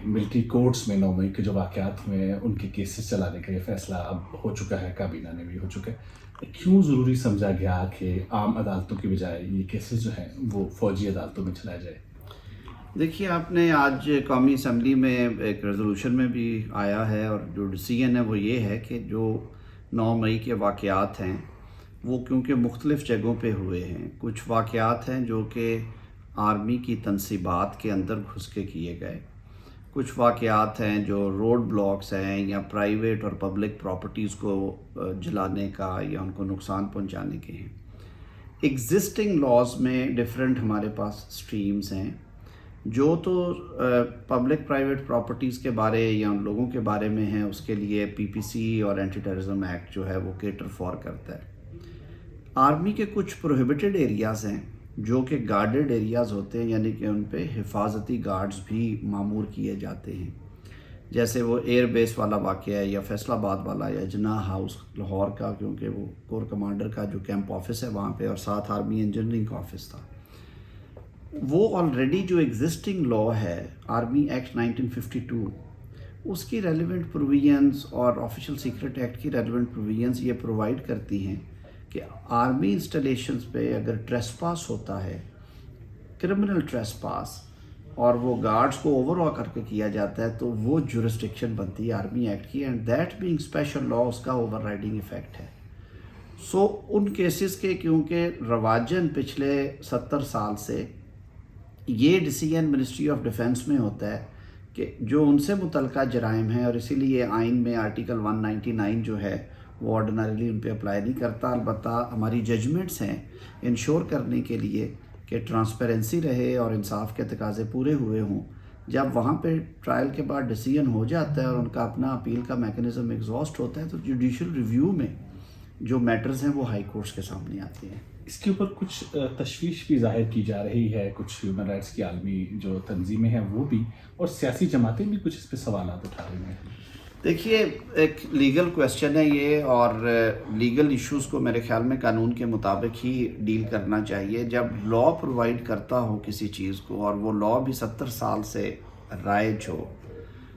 Military courts میں 9 مئی کے جو واقعات ہوئے ہیں ان کے کیسز چلانے کا یہ فیصلہ اب ہو چکا ہے، کابینہ نے بھی ہو چکا ہے، کیوں ضروری سمجھا گیا کہ عام عدالتوں کی بجائے یہ کیسز جو ہیں وہ فوجی عدالتوں میں چلائے جائے؟ دیکھیے، آپ نے آج قومی اسمبلی میں ایک ریزولوشن میں بھی آیا ہے، اور جو ڈیسیژن ہے وہ یہ ہے کہ جو 9 مئی کے واقعات ہیں وہ کیونکہ مختلف جگہوں پہ ہوئے ہیں، کچھ واقعات ہیں جو کہ آرمی کی تنصیبات کے اندر گھس کے کیے گئے، کچھ واقعات ہیں جو روڈ بلاکس ہیں یا پرائیویٹ اور پبلک پراپرٹیز کو جلانے کا یا ان کو نقصان پہنچانے کے ہیں۔ ایگزسٹنگ لاز میں ڈیفرنٹ ہمارے پاس سٹریمز ہیں، جو تو پبلک پرائیویٹ پراپرٹیز کے بارے یا ان لوگوں کے بارے میں ہیں، اس کے لیے پی پی سی اور اینٹی ٹیررزم ایکٹ جو ہے وہ کیٹر فار کرتا ہے۔ آرمی کے کچھ پروہیبٹڈ ایریاز ہیں جو کہ گارڈڈ ایریاز ہوتے ہیں، یعنی کہ ان پہ حفاظتی گارڈز بھی معمور کیے جاتے ہیں، جیسے وہ ایئر بیس والا واقعہ ہے یا فیصل آباد والا یا جناح ہاؤس لاہور کا، کیونکہ وہ کور کمانڈر کا جو کیمپ آفس ہے وہاں پہ، اور ساتھ آرمی انجینئرنگ کا آفس تھا۔ وہ آلریڈی جو ایگزسٹنگ لا ہے آرمی ایکٹ 1952، اس کی ریلیونٹ پروویژنز اور آفیشیل سیکرٹ ایکٹ کی ریلیونٹ پروویژنز یہ پرووائڈ کرتی ہیں کہ آرمی انسٹالیشنز پہ اگر ٹریسپاس ہوتا ہے، کرمنل ٹریسپاس، اور وہ گارڈز کو اوور آ کر کے کیا جاتا ہے، تو وہ جورسڈکشن بنتی ہے آرمی ایکٹ کی، and that being special law اس کا اوور رائڈنگ افیکٹ ہے۔ سو ان کیسز کے کیونکہ رواجن پچھلے 70 سال سے یہ ڈیسیژن منسٹری آف ڈیفنس میں ہوتا ہے کہ جو ان سے متعلقہ جرائم ہیں، اور اسی لیے آئین میں آرٹیکل 199 جو ہے وہ آرڈینریلی ان پہ اپلائی نہیں کرتا، البتہ ہماری ججمنٹس ہیں انشور کرنے کے لیے کہ ٹرانسپیرنسی رہے اور انصاف کے تقاضے پورے ہوئے ہوں۔ جب وہاں پہ ٹرائل کے بعد ڈیسیژن ہو جاتا ہے اور ان کا اپنا اپیل کا میکنزم ایگزاسٹ ہوتا ہے، تو جوڈیشل ریویو میں جو میٹرز ہیں وہ ہائی کورٹس کے سامنے آتے ہیں۔ اس کے اوپر کچھ تشویش بھی ظاہر کی جا رہی ہے، کچھ ہیومن رائٹس کی عالمی جو تنظیمیں ہیں وہ بھی، اور سیاسی جماعتیں بھی کچھ اس پہ سوالات اٹھا رہی ہیں۔ دیکھیے، ایک لیگل کویسچن ہے یہ، اور لیگل ایشوز کو میرے خیال میں قانون کے مطابق ہی ڈیل کرنا چاہیے۔ جب لا پرووائڈ کرتا ہو کسی چیز کو، اور وہ لا بھی 70 سال سے رائج ہو،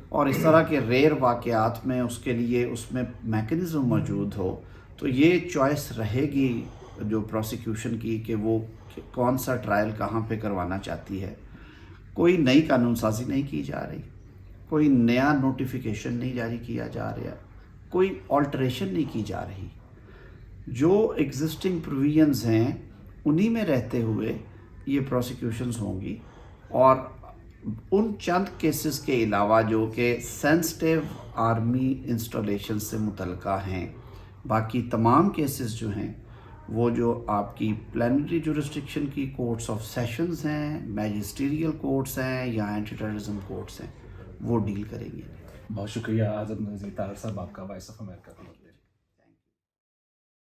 اور اس طرح کے ریئر واقعات میں اس کے لیے اس میں میکنزم موجود ہو، تو یہ چوائس رہے گی جو پروسیکیوشن کی کہ وہ کون سا ٹرائل کہاں پہ کروانا چاہتی ہے۔ کوئی نئی قانون سازی نہیں کی جا رہی، کوئی نیا نوٹیفیکیشن نہیں جاری کیا جا رہا، کوئی آلٹریشن نہیں کی جا رہی۔ جو ایگزسٹنگ پروویژنز ہیں انہی میں رہتے ہوئے یہ پروسیکیوشنز ہوں گی، اور ان چند کیسز کے علاوہ جو کہ سینسٹیو آرمی انسٹالیشن سے متعلقہ ہیں، باقی تمام کیسز جو ہیں وہ جو آپ کی پلینری جورسڈکشن کی کورٹس آف سیشنز ہیں، میجسٹیریل کورٹس ہیں یا اینٹی ٹیررزم کورٹس ہیں، وہ ڈیل کریں گے۔ بہت شکریہ اعظم نذیر طاہر صاحب، آپ کا وائس آف امریکہ کا۔